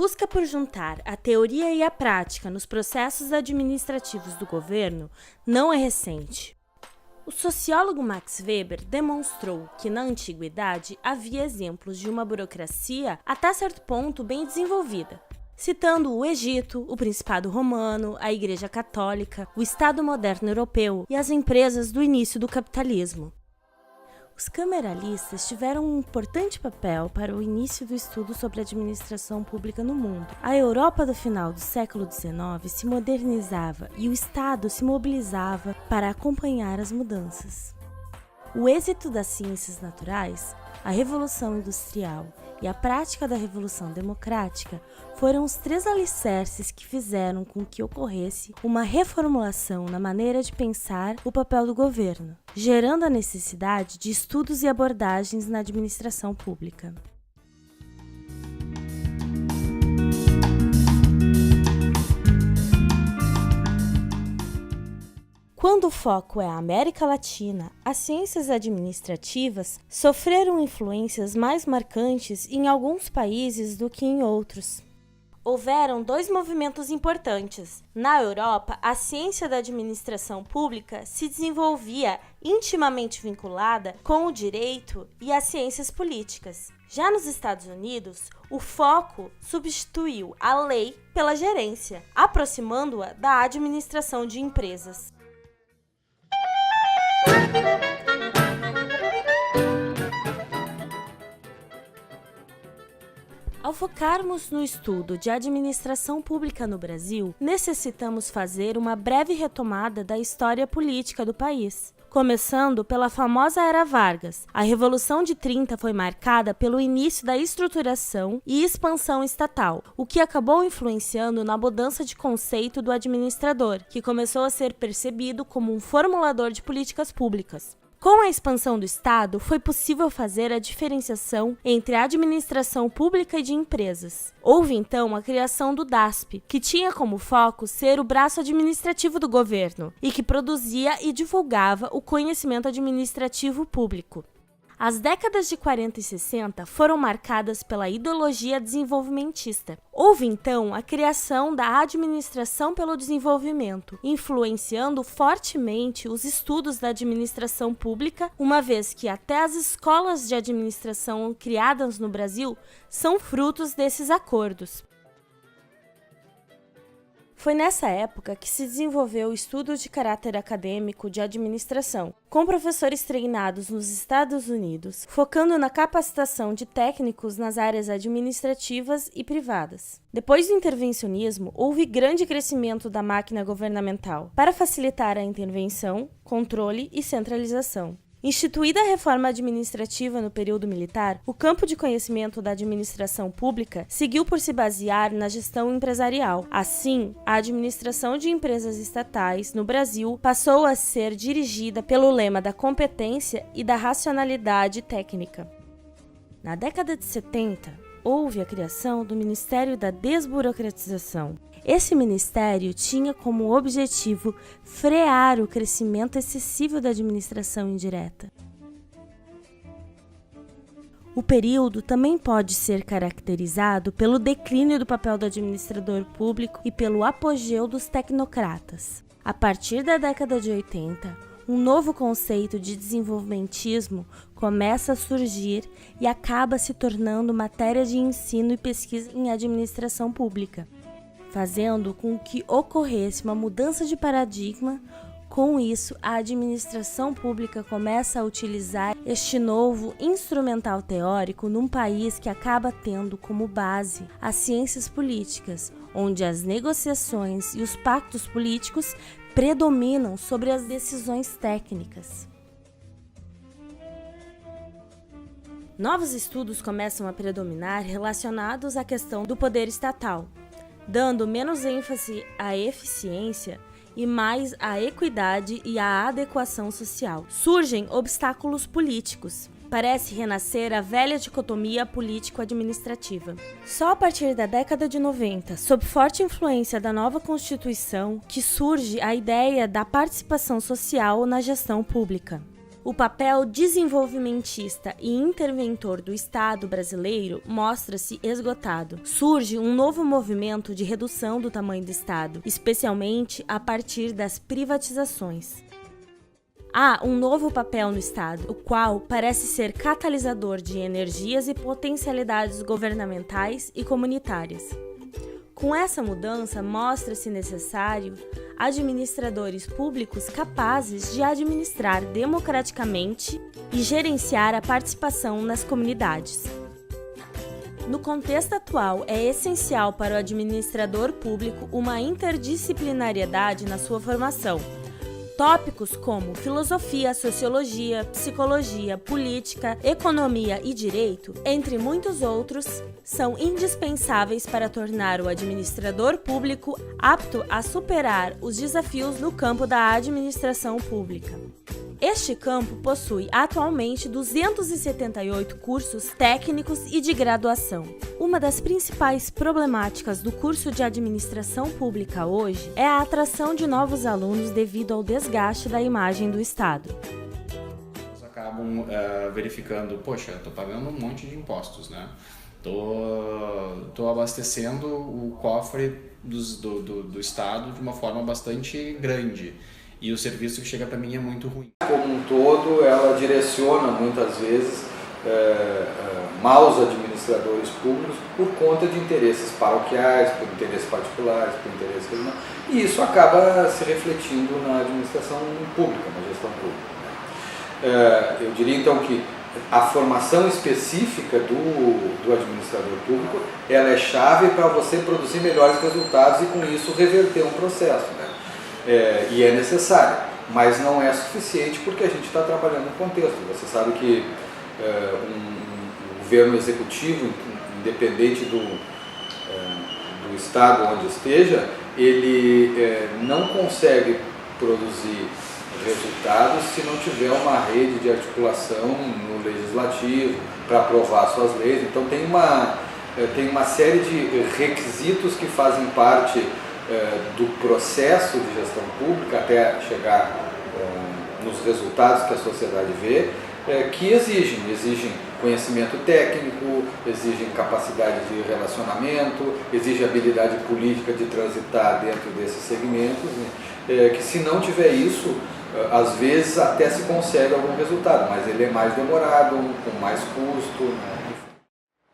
busca por juntar a teoria e a prática nos processos administrativos do governo não é recente. O sociólogo Max Weber demonstrou que na antiguidade havia exemplos de uma burocracia até certo ponto bem desenvolvida, citando o Egito, o Principado Romano, a Igreja Católica, o Estado moderno europeu e as empresas do início do capitalismo. Os cameralistas tiveram um importante papel para o início do estudo sobre a administração pública no mundo. A Europa do final do século XIX se modernizava e o Estado se mobilizava para acompanhar as mudanças. O êxito das ciências naturais, a Revolução Industrial e a prática da Revolução Democrática foram os três alicerces que fizeram com que ocorresse uma reformulação na maneira de pensar o papel do governo, gerando a necessidade de estudos e abordagens na administração pública. Quando o foco é a América Latina, as ciências administrativas sofreram influências mais marcantes em alguns países do que em outros. Houveram dois movimentos importantes. Na Europa, a ciência da administração pública se desenvolvia intimamente vinculada com o direito e as ciências políticas. Já nos Estados Unidos, o foco substituiu a lei pela gerência, aproximando-a da administração de empresas. Ao focarmos no estudo de administração pública no Brasil, necessitamos fazer uma breve retomada da história política do país. Começando pela famosa Era Vargas, a Revolução de 30 foi marcada pelo início da estruturação e expansão estatal, o que acabou influenciando na mudança de conceito do administrador, que começou a ser percebido como um formulador de políticas públicas. Com a expansão do Estado, foi possível fazer a diferenciação entre a administração pública e de empresas. Houve, então, a criação do DASP, que tinha como foco ser o braço administrativo do governo e que produzia e divulgava o conhecimento administrativo público. As décadas de 40 e 60 foram marcadas pela ideologia desenvolvimentista. Houve, então, a criação da administração pelo desenvolvimento, influenciando fortemente os estudos da administração pública, uma vez que até as escolas de administração criadas no Brasil são frutos desses acordos. Foi nessa época que se desenvolveu o estudo de caráter acadêmico de administração, com professores treinados nos Estados Unidos, focando na capacitação de técnicos nas áreas administrativas e privadas. Depois do intervencionismo, houve grande crescimento da máquina governamental para facilitar a intervenção, controle e centralização. Instituída a reforma administrativa no período militar, o campo de conhecimento da administração pública seguiu por se basear na gestão empresarial. Assim, a administração de empresas estatais no Brasil passou a ser dirigida pelo lema da competência e da racionalidade técnica. Na década de 70, houve a criação do Ministério da Desburocratização. Esse ministério tinha como objetivo frear o crescimento excessivo da administração indireta. O período também pode ser caracterizado pelo declínio do papel do administrador público e pelo apogeu dos tecnocratas. A partir da década de 80, um novo conceito de desenvolvimentismo começa a surgir e acaba se tornando matéria de ensino e pesquisa em administração pública, fazendo com que ocorresse uma mudança de paradigma. Com isso, a administração pública começa a utilizar este novo instrumental teórico num país que acaba tendo como base as ciências políticas, onde as negociações e os pactos políticos predominam sobre as decisões técnicas. Novos estudos começam a predominar relacionados à questão do poder estatal, dando menos ênfase à eficiência e mais à equidade e à adequação social. Surgem obstáculos políticos. Parece renascer a velha dicotomia político-administrativa. Só a partir da década de 90, sob forte influência da nova Constituição, que surge a ideia da participação social na gestão pública. O papel desenvolvimentista e interventor do Estado brasileiro mostra-se esgotado. Surge um novo movimento de redução do tamanho do Estado, especialmente a partir das privatizações. Há um novo papel no Estado, o qual parece ser catalisador de energias e potencialidades governamentais e comunitárias. Com essa mudança, mostra-se necessário administradores públicos capazes de administrar democraticamente e gerenciar a participação nas comunidades. No contexto atual, é essencial para o administrador público uma interdisciplinariedade na sua formação. Tópicos como filosofia, sociologia, psicologia, política, economia e direito, entre muitos outros, são indispensáveis para tornar o administrador público apto a superar os desafios no campo da administração pública. Este campo possui atualmente 278 cursos técnicos e de graduação. Uma das principais problemáticas do curso de administração pública hoje é a atração de novos alunos devido ao desgaste da imagem do Estado. Eles acabam verificando, poxa, estou pagando um monte de impostos, né? Estou abastecendo o cofre do Estado de uma forma bastante grande. E o serviço que chega para mim é muito ruim. Como um todo, ela direciona muitas vezes maus administradores públicos por conta de interesses paroquiais, por interesses particulares, por interesses regionais, e isso acaba se refletindo na administração pública, na gestão pública. Eu diria então que a formação específica do administrador público ela é chave para você produzir melhores resultados e com isso reverter um processo, né? E é necessário, mas não é suficiente porque a gente está trabalhando no contexto. Você sabe que um governo executivo, independente do estado onde esteja, ele não consegue produzir resultados se não tiver uma rede de articulação no legislativo para aprovar suas leis. Então tem uma série de requisitos que fazem parte do processo de gestão pública até chegar nos resultados que a sociedade vê, que exigem conhecimento técnico, exigem capacidade de relacionamento, exigem habilidade política de transitar dentro desses segmentos, né? Que se não tiver isso, às vezes até se consegue algum resultado, mas ele é mais demorado, com mais custo, né?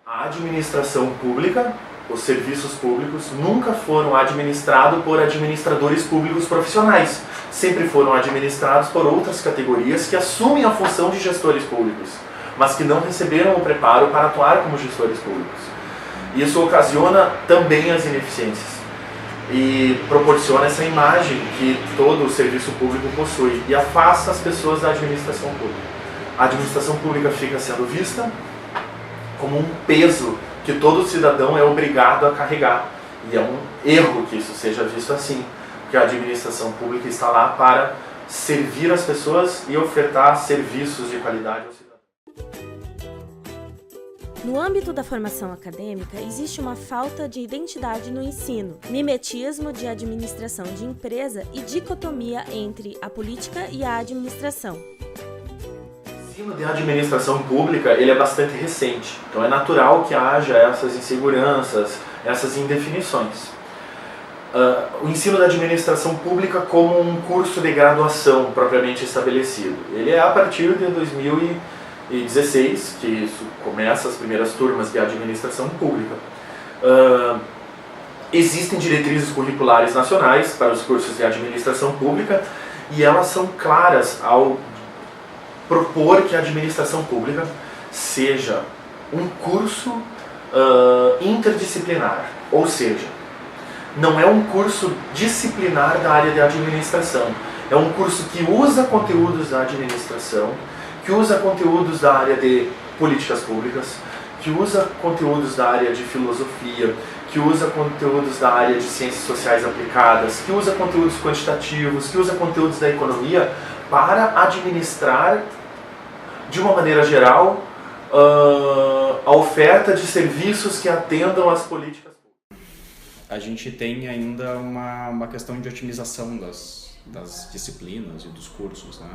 A administração pública, os serviços públicos, nunca foram administrados por administradores públicos profissionais. Sempre foram administrados por outras categorias que assumem a função de gestores públicos, mas que não receberam o preparo para atuar como gestores públicos. Isso ocasiona também as ineficiências e proporciona essa imagem que todo o serviço público possui e afasta as pessoas da administração pública. A administração pública fica sendo vista como um peso que todo cidadão é obrigado a carregar. E é um erro que isso seja visto assim, porque a administração pública está lá para servir as pessoas e ofertar serviços de qualidade ao cidadão. No âmbito da formação acadêmica, existe uma falta de identidade no ensino, mimetismo de administração de empresa e dicotomia entre a política e a administração. O ensino de administração pública ele é bastante recente, então é natural que haja essas inseguranças, essas indefinições. O ensino da administração pública como um curso de graduação propriamente estabelecido, ele é a partir de 2016 que isso começa as primeiras turmas de administração pública. Existem diretrizes curriculares nacionais para os cursos de administração pública e elas são claras ao propor que a administração pública seja um curso interdisciplinar, ou seja, não é um curso disciplinar da área de administração, é um curso que usa conteúdos da administração, que usa conteúdos da área de políticas públicas, que usa conteúdos da área de filosofia, que usa conteúdos da área de ciências sociais aplicadas, que usa conteúdos quantitativos, que usa conteúdos da economia, para administrar, de uma maneira geral, a oferta de serviços que atendam às políticas públicas. A gente tem ainda uma questão de otimização das disciplinas e dos cursos, né?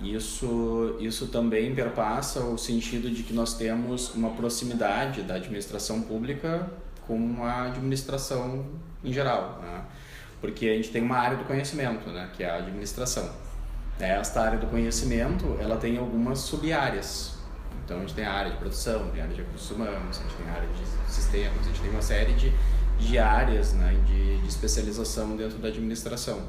Isso também perpassa o sentido de que nós temos uma proximidade da administração pública com a administração em geral, né? Porque a gente tem uma área do conhecimento, né, que é a administração. Esta área do conhecimento, ela tem algumas sub-áreas. Então a gente tem a área de produção, tem a área de recursos humanos, a gente tem a área de sistemas, a gente tem uma série de áreas, né, de especialização dentro da administração.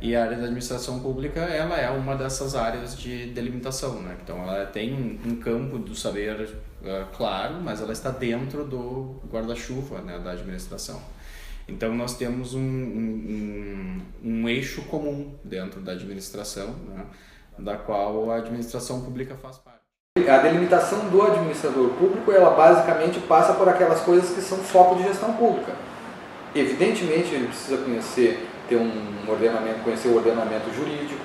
E a área da administração pública, ela é uma dessas áreas de delimitação, né? Então ela tem um campo do saber claro, mas ela está dentro do guarda-chuva, né, da administração. Então nós temos um eixo comum dentro da administração, né, da qual a administração pública faz parte. A delimitação do administrador público, ela basicamente passa por aquelas coisas que são foco de gestão pública. Evidentemente ele precisa conhecer o ordenamento jurídico,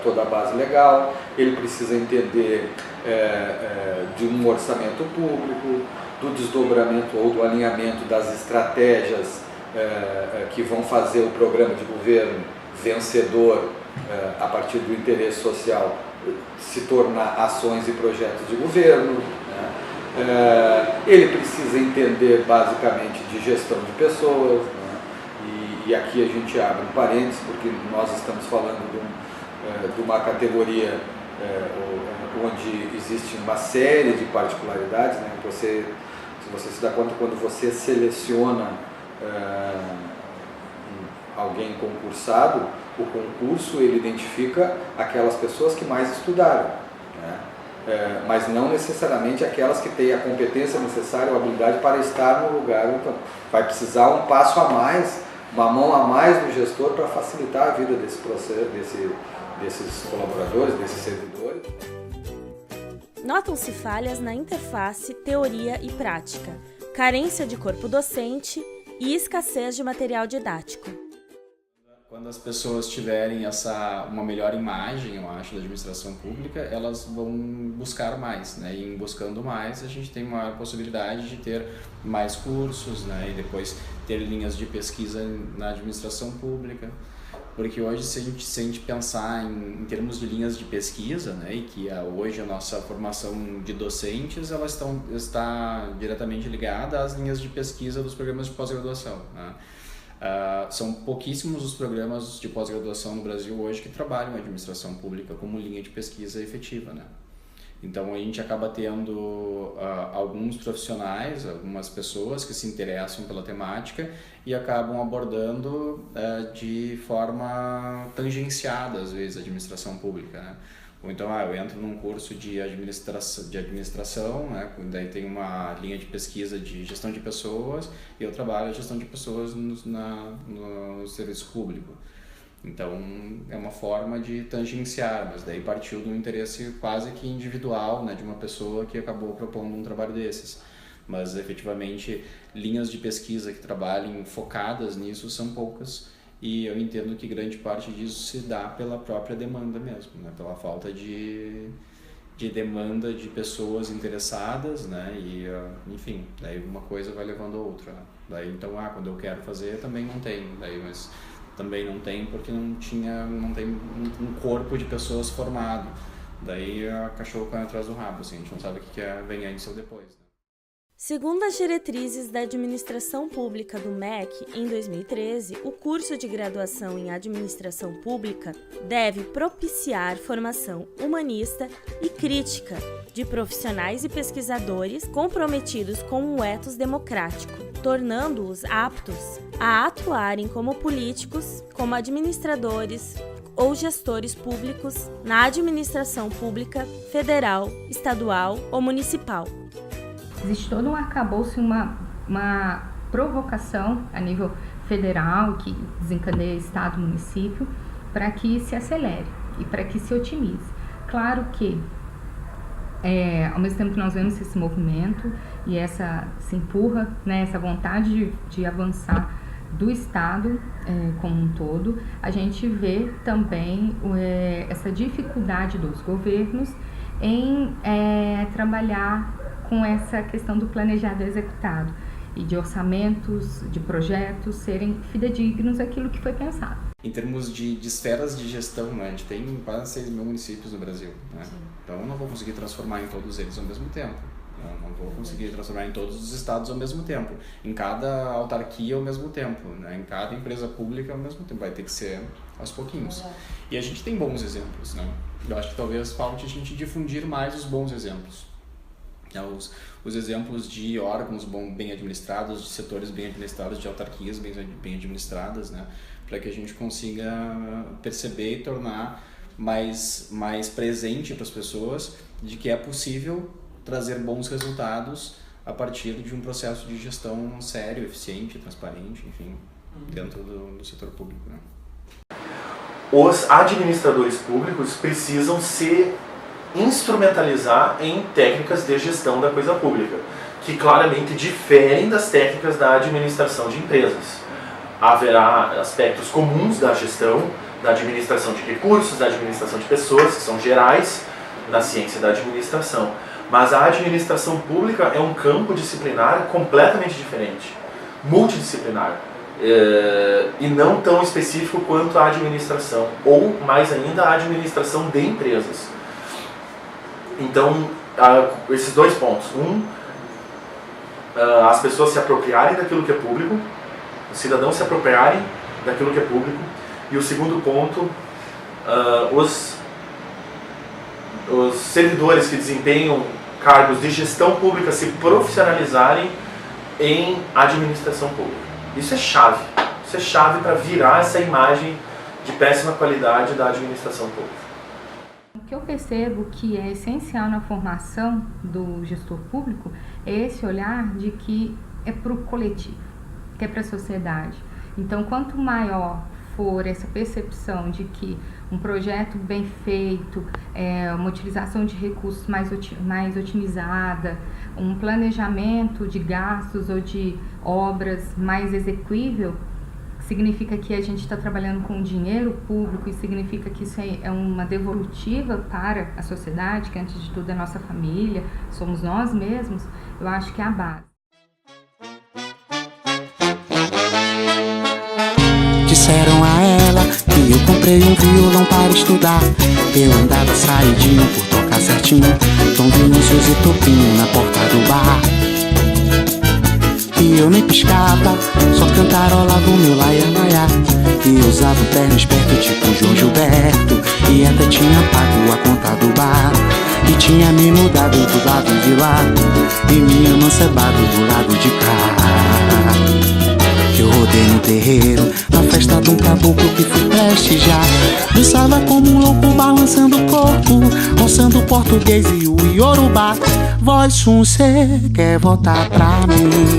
toda a base legal, ele precisa entender de um orçamento público, do desdobramento ou do alinhamento das estratégias que vão fazer o programa de governo vencedor a partir do interesse social se tornar ações e projetos de governo, né? Ele precisa entender basicamente de gestão de pessoas, né? E aqui a gente abre um parênteses, porque nós estamos falando de uma categoria onde existe uma série de particularidades, né? Se você se dá conta, quando você seleciona alguém concursado, o concurso ele identifica aquelas pessoas que mais estudaram, né? Mas não necessariamente aquelas que têm a competência necessária ou habilidade para estar no lugar. Então, vai precisar um passo a mais, uma mão a mais no gestor para facilitar a vida desse processo, desses colaboradores, desses servidores. Notam-se falhas na interface teoria e prática, carência de corpo docente e escassez de material didático. Quando as pessoas tiverem uma melhor imagem, eu acho, da administração pública, elas vão buscar mais, né? E em buscando mais, a gente tem uma possibilidade de ter mais cursos, né? E depois ter linhas de pesquisa na administração pública. Porque hoje, se a gente pensar em termos de linhas de pesquisa, né? E que hoje a nossa formação de docentes, ela está diretamente ligada às linhas de pesquisa dos programas de pós-graduação, né? São pouquíssimos os programas de pós-graduação no Brasil hoje que trabalham a administração pública como linha de pesquisa efetiva, né? Então a gente acaba tendo alguns profissionais, algumas pessoas que se interessam pela temática e acabam abordando de forma tangenciada, às vezes, a administração pública, né? Ou então, eu entro num curso de administração, né? Daí tem uma linha de pesquisa de gestão de pessoas e eu trabalho a gestão de pessoas no serviço público. Então, é uma forma de tangenciar, mas daí partiu de um interesse quase que individual, né? De uma pessoa que acabou propondo um trabalho desses. Mas, efetivamente, linhas de pesquisa que trabalhem focadas nisso são poucas. E eu entendo que grande parte disso se dá pela própria demanda mesmo, né? Pela falta de demanda de pessoas interessadas, né? E, enfim, daí uma coisa vai levando a outra, né? Daí, então, quando eu quero fazer, também não tem. Mas também não tem porque não tem um corpo de pessoas formado. Daí a cachorro corre atrás do rabo, assim, a gente não sabe o que vem antes ou depois, né? Segundo as diretrizes da Administração Pública do MEC, em 2013, o curso de graduação em Administração Pública deve propiciar formação humanista e crítica de profissionais e pesquisadores comprometidos com o ethos democrático, tornando-os aptos a atuarem como políticos, como administradores ou gestores públicos na administração pública federal, estadual ou municipal. Existe todo um arcabouço, uma provocação a nível federal que desencadeia Estado e município para que se acelere e para que se otimize. Claro que, ao mesmo tempo que nós vemos esse movimento e se empurra, né, essa vontade de avançar do Estado como um todo, a gente vê também essa dificuldade dos governos em trabalhar com essa questão do planejado executado e de orçamentos, de projetos serem fidedignos àquilo que foi pensado. Em termos de esferas de gestão, né? A gente tem quase 6 mil municípios no Brasil, né? Então eu não vou conseguir transformar em todos eles ao mesmo tempo. Eu não vou conseguir transformar em todos os estados ao mesmo tempo, em cada autarquia ao mesmo tempo, né? Em cada empresa pública ao mesmo tempo. Vai ter que ser aos pouquinhos. E a gente tem bons exemplos, né? Eu acho que talvez falte a gente difundir mais os bons exemplos. Os exemplos de órgãos bem administrados, de setores bem administrados, de autarquias bem administradas, né? Para que a gente consiga perceber e tornar mais presente para as pessoas de que é possível trazer bons resultados a partir de um processo de gestão sério, eficiente, transparente, enfim, dentro do setor público, né? Os administradores públicos precisam se instrumentalizar em técnicas de gestão da coisa pública, que claramente diferem das técnicas da administração de empresas. Haverá aspectos comuns da gestão, da administração de recursos, da administração de pessoas, que são gerais na ciência da administração. Mas a administração pública é um campo disciplinar completamente diferente, multidisciplinar, e não tão específico quanto a administração, ou mais ainda a administração de empresas. Então, esses dois pontos. As pessoas se apropriarem daquilo que é público, os cidadãos se apropriarem daquilo que é público. E o segundo ponto, os servidores que desempenham cargos de gestão pública se profissionalizarem em administração pública. Isso é chave. Isso é chave para virar essa imagem de péssima qualidade da administração pública. O que eu percebo que é essencial na formação do gestor público é esse olhar de que é para o coletivo, que é para a sociedade. Então, quanto maior for essa percepção de que um projeto bem feito, uma utilização de recursos mais otimizada, um planejamento de gastos ou de obras mais execuível, significa que a gente está trabalhando com dinheiro público e significa que isso é uma devolutiva para a sociedade, que antes de tudo é nossa família, somos nós mesmos. Eu acho que é a base. Disseram a ela que eu comprei um violão para estudar. Eu andava saidinho por tocar certinho, Tom Vinícius e Topinho na porta do bar. E eu nem piscava, só cantarolava o meu laia-laia. E eu usava um terno esperto tipo João Gilberto, e até tinha pago a conta do bar. E tinha me mudado do lado de lá, e me amancebado do lado de cá. Eu rodei no terreiro, na festa de um caboclo que fui prestigiar. Dançava como um louco, balançando o corpo, roçando o português e o iorubá. Voz, cê quer voltar pra mim?